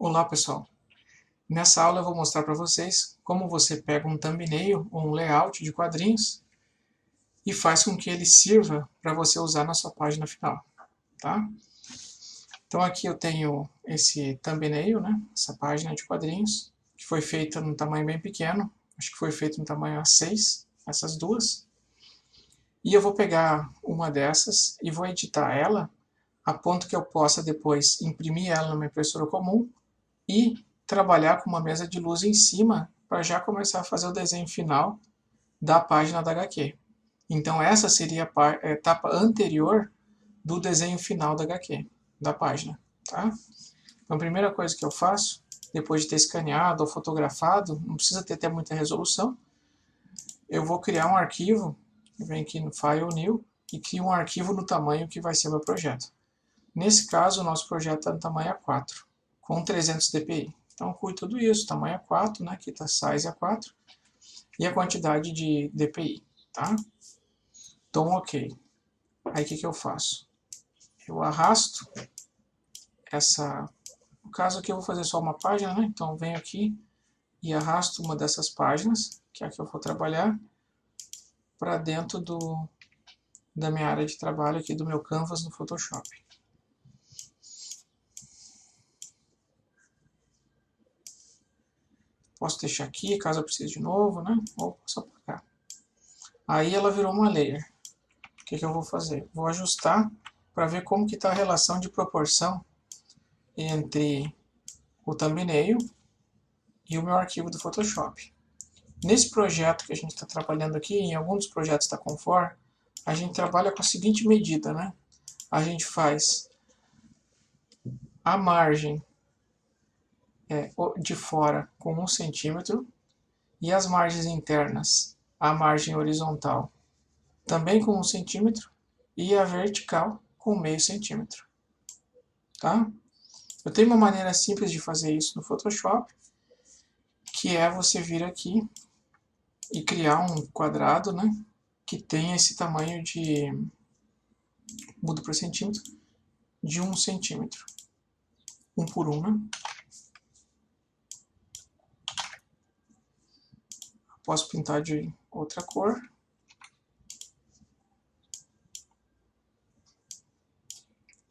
Olá pessoal, nessa aula eu vou mostrar para vocês como você pega um thumbnail ou um layout de quadrinhos e faz com que ele sirva para você usar na sua página final, tá? Então aqui eu tenho esse thumbnail, né? Essa página de quadrinhos, que foi feita num tamanho bem pequeno, acho que foi feito no tamanho A6, essas duas. E eu vou pegar uma dessas e vou editar ela a ponto que eu possa depois imprimir ela numa impressora comum e trabalhar com uma mesa de luz em cima para já começar a fazer o desenho final da página da HQ. Então essa seria a etapa anterior do desenho final da HQ, da página. Tá? Então a primeira coisa que eu faço, depois de ter escaneado ou fotografado, não precisa ter até muita resolução, eu vou criar um arquivo, eu venho aqui no File New, e crio um arquivo no tamanho que vai ser o meu projeto. Nesse caso, o nosso projeto está no tamanho A4, com 300 dpi. Então, cuide tudo isso, tamanho A4, né, aqui está size A4, e a quantidade de dpi, tá? Então, ok. Aí, o que eu faço? Eu arrasto essa... No caso aqui, eu vou fazer só uma página, né? Então, venho aqui e arrasto uma dessas páginas, que é a que eu vou trabalhar, para dentro da minha área de trabalho aqui, do meu canvas no Photoshop. Posso deixar aqui, caso eu precise de novo, né? Ou posso apagar. Aí ela virou uma layer. O que eu vou fazer? Vou ajustar para ver como que está a relação de proporção entre o thumbnail e o meu arquivo do Photoshop. Nesse projeto que a gente está trabalhando aqui, em alguns dos projetos da Confor, a gente trabalha com a seguinte medida, né? A gente faz a margem de fora com 1 centímetro e as margens internas, a margem horizontal, também com 1 centímetro e a vertical com meio centímetro. Tá? Eu tenho uma maneira simples de fazer isso no Photoshop, que é você vir aqui e criar um quadrado, né, que tenha esse tamanho de, mudo para centímetro, de 1 centímetro. 1 por 1, né? Posso pintar de outra cor.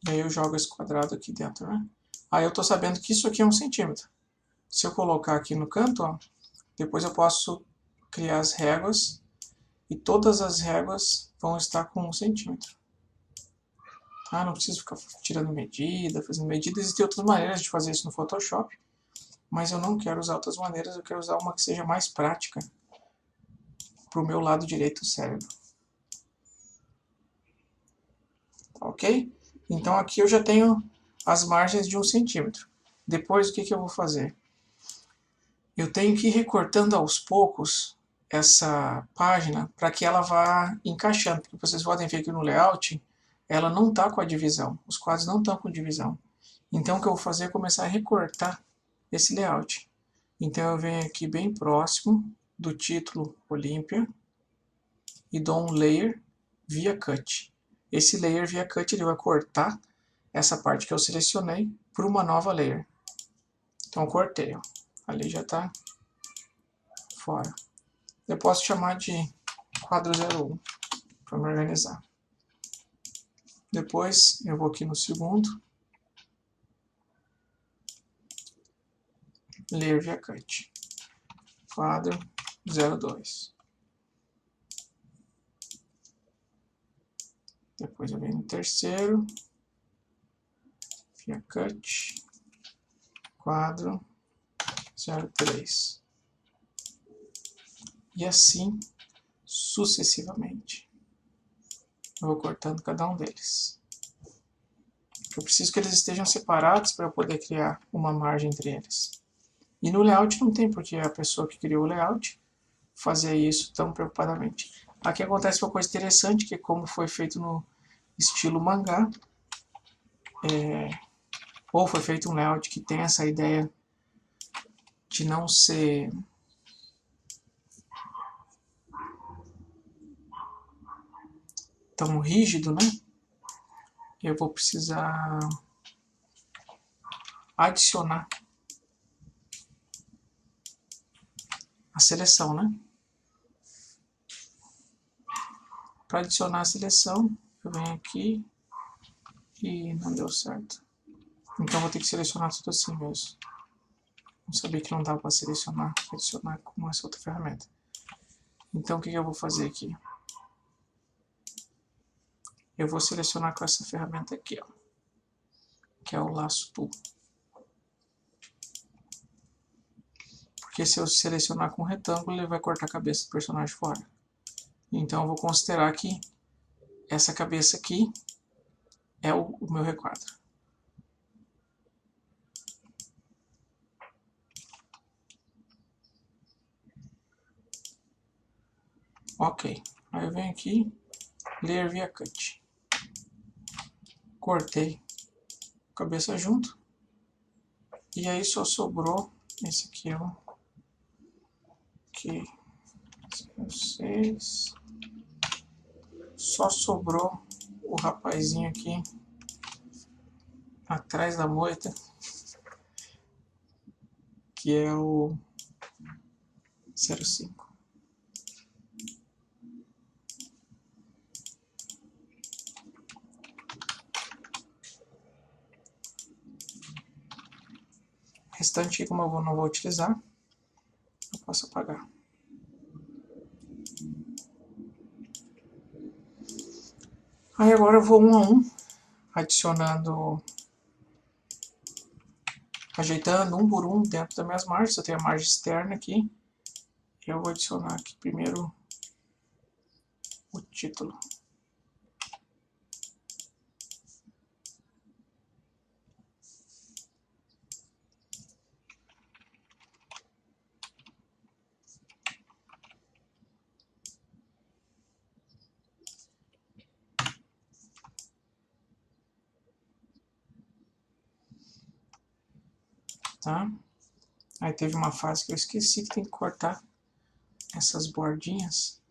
E aí eu jogo esse quadrado aqui dentro, né? Aí eu estou sabendo que isso aqui é 1 centímetro. Se eu colocar aqui no canto, ó, depois eu posso criar as réguas e todas as réguas vão estar com 1 centímetro. Tá? Não preciso ficar tirando medida, fazendo medida. Existem outras maneiras de fazer isso no Photoshop, mas eu não quero usar outras maneiras, eu quero usar uma que seja mais prática para o meu lado direito do cérebro. Ok? Então aqui eu já tenho as margens de 1 centímetro. Depois o que eu vou fazer? Eu tenho que ir recortando aos poucos essa página para que ela vá encaixando. Porque vocês podem ver que no layout ela não está com a divisão. Os quadros não estão com divisão. Então o que eu vou fazer é começar a recortar esse layout. Então eu venho aqui bem próximo do título Olympia e dou um Layer via Cut. Esse Layer via Cut ele vai cortar essa parte que eu selecionei para uma nova layer. Então eu cortei, ó. Ali já está fora. Eu posso chamar de quadro 01 para me organizar. Depois eu vou aqui no segundo, Layer via Cut, quadro 02. Depois eu venho no terceiro, via Cut, quadro 03. E assim sucessivamente. Eu vou cortando cada um deles. Eu preciso que eles estejam separados para eu poder criar uma margem entre eles. E no layout não tem porque a pessoa que criou o layout fazer isso tão preocupadamente. Aqui acontece uma coisa interessante, que como foi feito no estilo mangá, ou foi feito um layout que tem essa ideia de não ser tão rígido, né? Eu vou precisar adicionar a seleção, né? Para adicionar a seleção, eu venho aqui e não deu certo. Então vou ter que selecionar tudo assim mesmo. Não sabia que não dava para selecionar, adicionar com essa outra ferramenta. Então o que eu vou fazer aqui? Eu vou selecionar com essa ferramenta aqui, ó, que é o laço tool. Porque se eu selecionar com retângulo, ele vai cortar a cabeça do personagem fora. Então eu vou considerar que essa cabeça aqui é o meu requadro. Ok, aí eu venho aqui, Layer via Cut. Cortei a cabeça junto. E aí só sobrou esse aqui, ó. Aqui, 06. Só sobrou o rapazinho aqui atrás da moita, que é o 05. O restante, como eu não vou utilizar, eu posso apagar. Aí agora eu vou um a um, adicionando, ajeitando um por um dentro das minhas margens. Eu tenho a margem externa aqui. Eu vou adicionar aqui primeiro o título. Tá? Aí teve uma fase que eu esqueci que tem que cortar essas bordinhas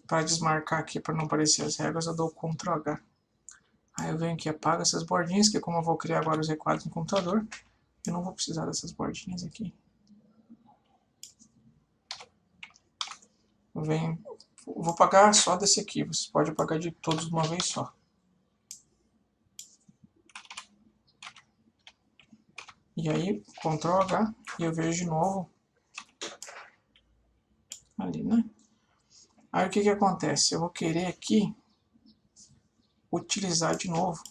para desmarcar aqui, para não aparecer as regras, eu dou Ctrl H. Aí eu venho aqui e apago essas bordinhas, que como eu vou criar agora os requadros no computador, eu não vou precisar dessas bordinhas aqui. Eu vou apagar só desse aqui, você pode apagar de todos de uma vez só. E aí, Ctrl H, e eu vejo de novo ali, né? Aí o que acontece? Eu vou querer aqui utilizar de novo.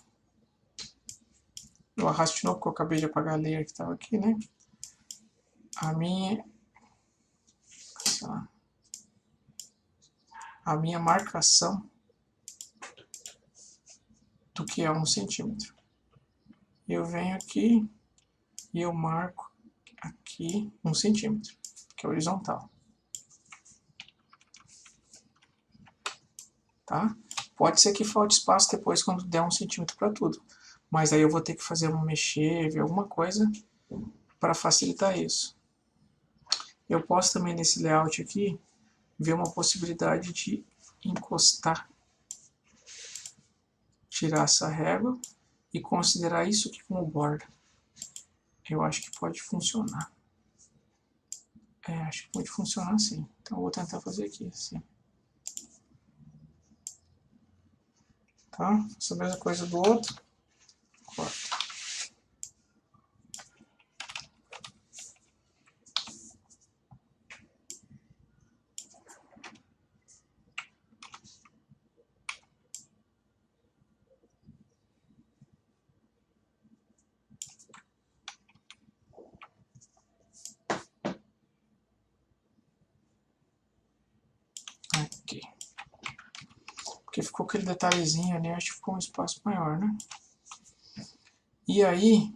Eu arrasto de novo, porque eu acabei de apagar a layer que estava aqui, né? A minha marcação do que é 1 centímetro. Eu venho aqui e eu marco aqui 1 centímetro, que é horizontal. Tá? Pode ser que falte espaço depois quando der 1 centímetro para tudo, mas aí eu vou ter que fazer ver alguma coisa para facilitar isso. Eu posso também nesse layout aqui ver uma possibilidade de encostar, tirar essa régua e considerar isso aqui como borda. Eu acho que pode funcionar. Acho que pode funcionar assim. Então eu vou tentar fazer aqui assim. Tá? Faço a mesma coisa do outro. Corta. Aqui. Porque ficou aquele detalhezinho ali, acho que ficou um espaço maior, né? E aí,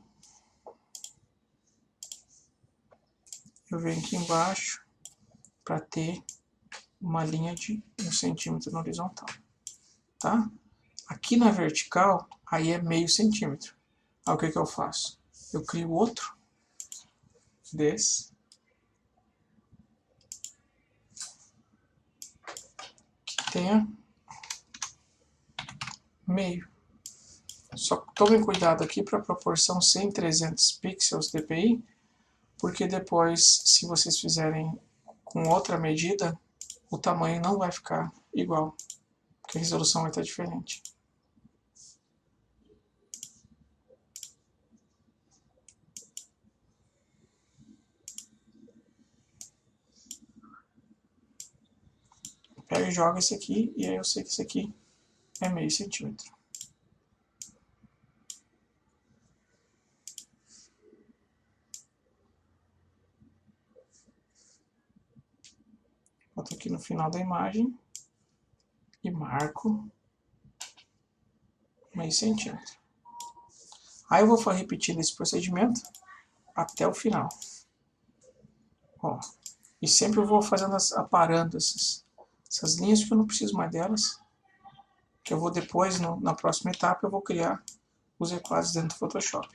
eu venho aqui embaixo para ter uma linha de 1 centímetro na horizontal, tá? Aqui na vertical, aí é meio centímetro. Aí o que eu faço? Eu crio outro desse, que tenha meio. Só tomem cuidado aqui para a proporção 100/300 pixels dpi, porque depois, se vocês fizerem com outra medida, o tamanho não vai ficar igual, porque a resolução vai estar diferente. Pega e joga esse aqui, e aí eu sei que esse aqui é meio centímetro. Boto aqui no final da imagem e marco meio centímetro. Aí eu vou repetindo esse procedimento até o final. Ó, e sempre eu vou fazendo, aparando essas linhas, porque eu não preciso mais delas. Que eu vou depois, na próxima etapa, eu vou criar os requadros dentro do Photoshop.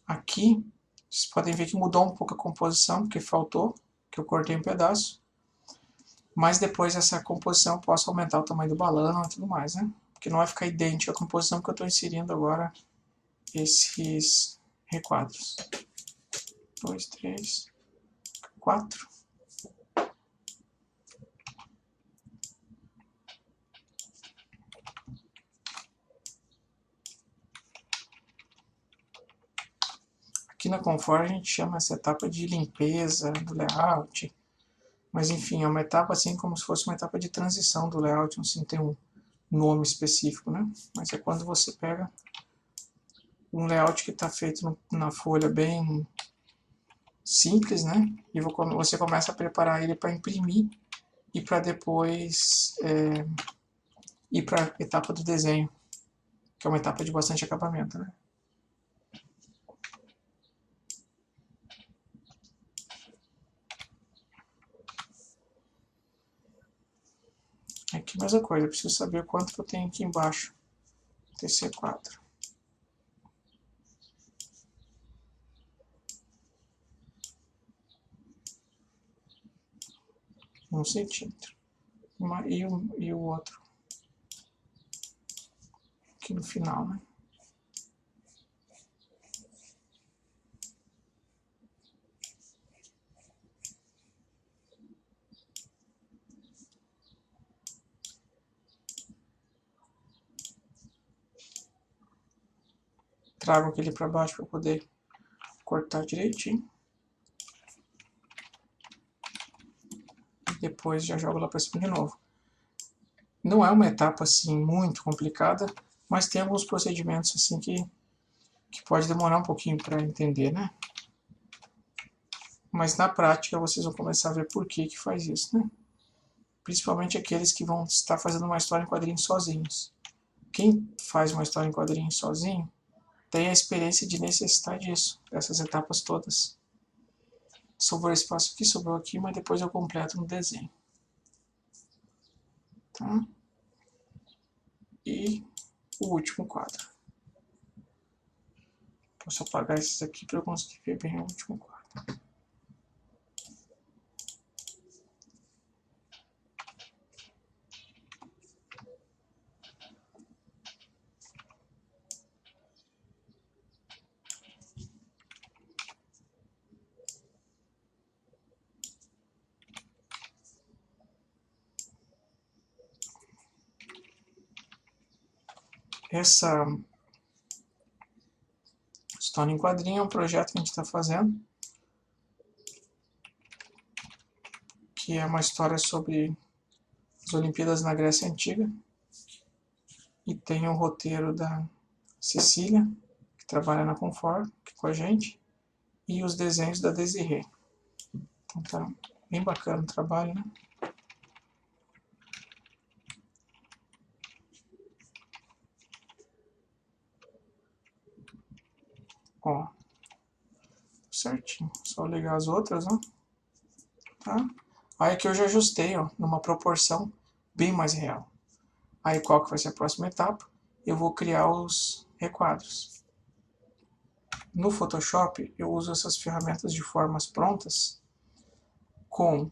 Aqui, vocês podem ver que mudou um pouco a composição, porque faltou, que eu cortei um pedaço. Mas depois essa composição eu posso aumentar o tamanho do balão e tudo mais, né? Porque não vai ficar idêntica a composição que eu estou inserindo agora esses requadros. 2, 3, 4. Aqui na Comfort a gente chama essa etapa de limpeza do layout, mas enfim, é uma etapa assim como se fosse uma etapa de transição do layout, assim, tem um nome específico, né? Mas é quando você pega um layout que está feito na folha bem simples, né? E você começa a preparar ele para imprimir e para depois ir para a etapa do desenho, que é uma etapa de bastante acabamento, né? Aqui mesma coisa, eu preciso saber quanto que eu tenho aqui embaixo. TC4. 1 centímetro. E o outro aqui no final, né? Trago aquele para baixo para poder cortar direitinho. E depois já jogo lá para cima de novo. Não é uma etapa assim muito complicada, mas tem alguns procedimentos assim que pode demorar um pouquinho para entender, né? Mas na prática vocês vão começar a ver por que faz isso, né? Principalmente aqueles que vão estar fazendo uma história em quadrinhos sozinhos. Quem faz uma história em quadrinhos sozinho tem a experiência de necessitar disso, dessas etapas todas. Sobrou espaço aqui, sobrou aqui, mas depois eu completo no desenho. Tá? E o último quadro. Posso apagar esses aqui para eu conseguir ver bem o último quadro. Essa história em quadrinho é um projeto que a gente está fazendo, que é uma história sobre as Olimpíadas na Grécia Antiga, e tem o roteiro da Cecília, que trabalha na Comfort com a gente, e os desenhos da Desirê. Então tá bem bacana o trabalho, né? Ó, certinho. Só ligar as outras, ó. Tá? Aí aqui eu já ajustei, ó, numa proporção bem mais real. Aí qual que vai ser a próxima etapa? Eu vou criar os requadros. No Photoshop eu uso essas ferramentas de formas prontas com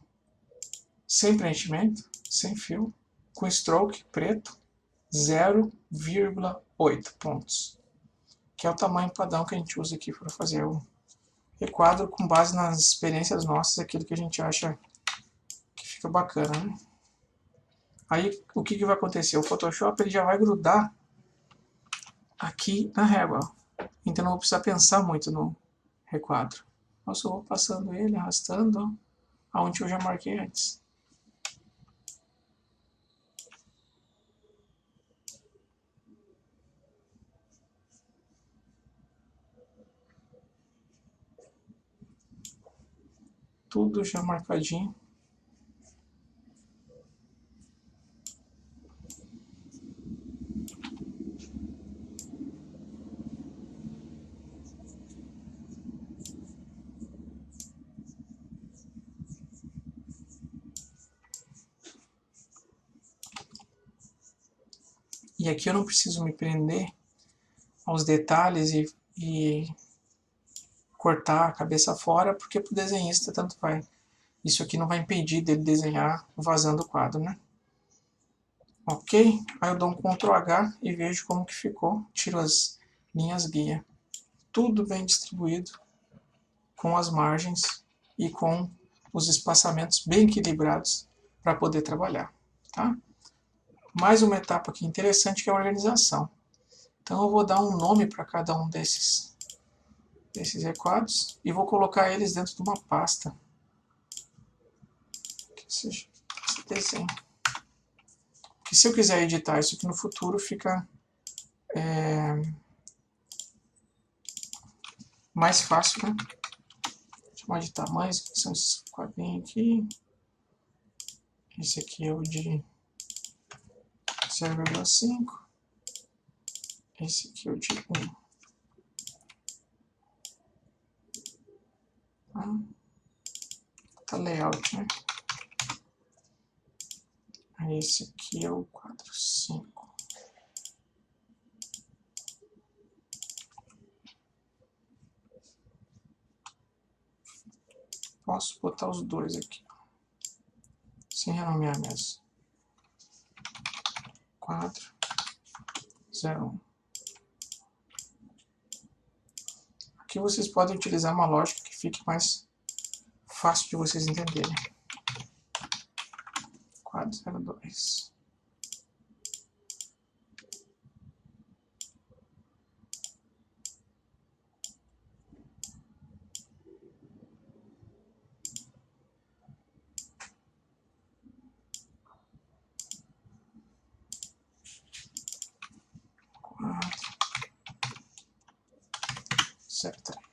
sem preenchimento, sem fio, com stroke preto, 0,8 pontos, que é o tamanho padrão que a gente usa aqui para fazer o requadro com base nas experiências nossas, aquilo que a gente acha que fica bacana, né? Aí o que vai acontecer? O Photoshop ele já vai grudar aqui na régua, ó. Então não vou precisar pensar muito no requadro. Eu só vou passando ele, arrastando, ó, aonde eu já marquei antes. Tudo já marcadinho. E aqui eu não preciso me prender aos detalhes e cortar a cabeça fora, porque para o desenhista tanto faz. Isso aqui não vai impedir dele desenhar vazando o quadro, né? Ok? Aí eu dou um Ctrl H e vejo como que ficou. Tiro as linhas guia. Tudo bem distribuído, com as margens e com os espaçamentos bem equilibrados para poder trabalhar, tá? Mais uma etapa aqui interessante que é a organização. Então eu vou dar um nome para cada um desses requadros e vou colocar eles dentro de uma pasta. Que seja esse desenho. Porque se eu quiser editar isso aqui no futuro, fica mais fácil, né? Chamar de tamanhos, que são esses quadrinhos aqui. Esse aqui é o de 0,5. Esse aqui é o de 1. Tá layout, né? Aí esse aqui é o quadro 5. Posso botar os dois aqui, sem renomear mesmo. 4, 0, 1. Aqui vocês podem utilizar uma lógica que fique mais fácil de vocês entenderem. 4, 0, 2. C3.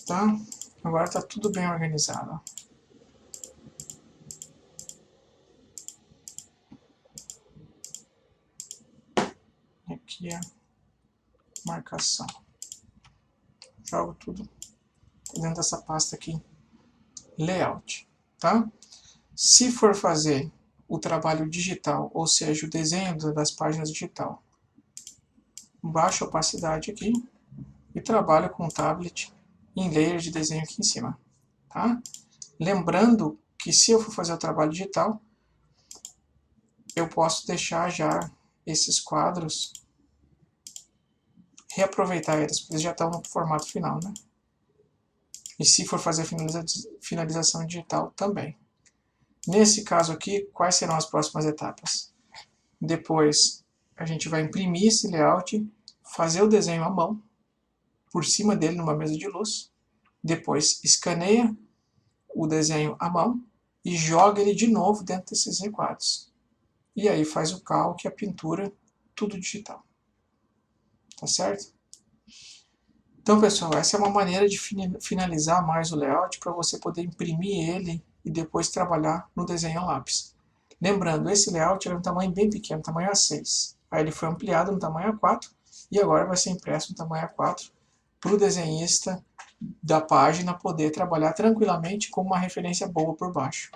Tá? Agora está tudo bem organizado. E aqui é marcação. Jogo tudo dentro dessa pasta aqui, layout, tá? Se for fazer o trabalho digital, ou seja, o desenho das páginas digital, baixo a opacidade aqui e trabalho com o tablet em layers de desenho aqui em cima, tá? Lembrando que se eu for fazer o trabalho digital, eu posso deixar já esses quadros, reaproveitar eles, porque eles já estão no formato final, né? E se for fazer finalização digital, também. Nesse caso aqui, quais serão as próximas etapas? Depois, a gente vai imprimir esse layout, fazer o desenho à mão, por cima dele numa mesa de luz. Depois, escaneia o desenho à mão e joga ele de novo dentro desses requadros. E aí faz o calque, a pintura, tudo digital. Tá certo? Então, pessoal, essa é uma maneira de finalizar mais o layout para você poder imprimir ele e depois trabalhar no desenho a lápis. Lembrando, esse layout era um tamanho bem pequeno, tamanho A6. Aí ele foi ampliado no tamanho A4 e agora vai ser impresso no tamanho A4 para o desenhista da página poder trabalhar tranquilamente com uma referência boa por baixo.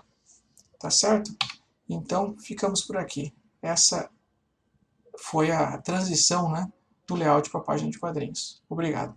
Tá certo? Então, ficamos por aqui. Essa foi a transição, né, do layout para a página de quadrinhos. Obrigado.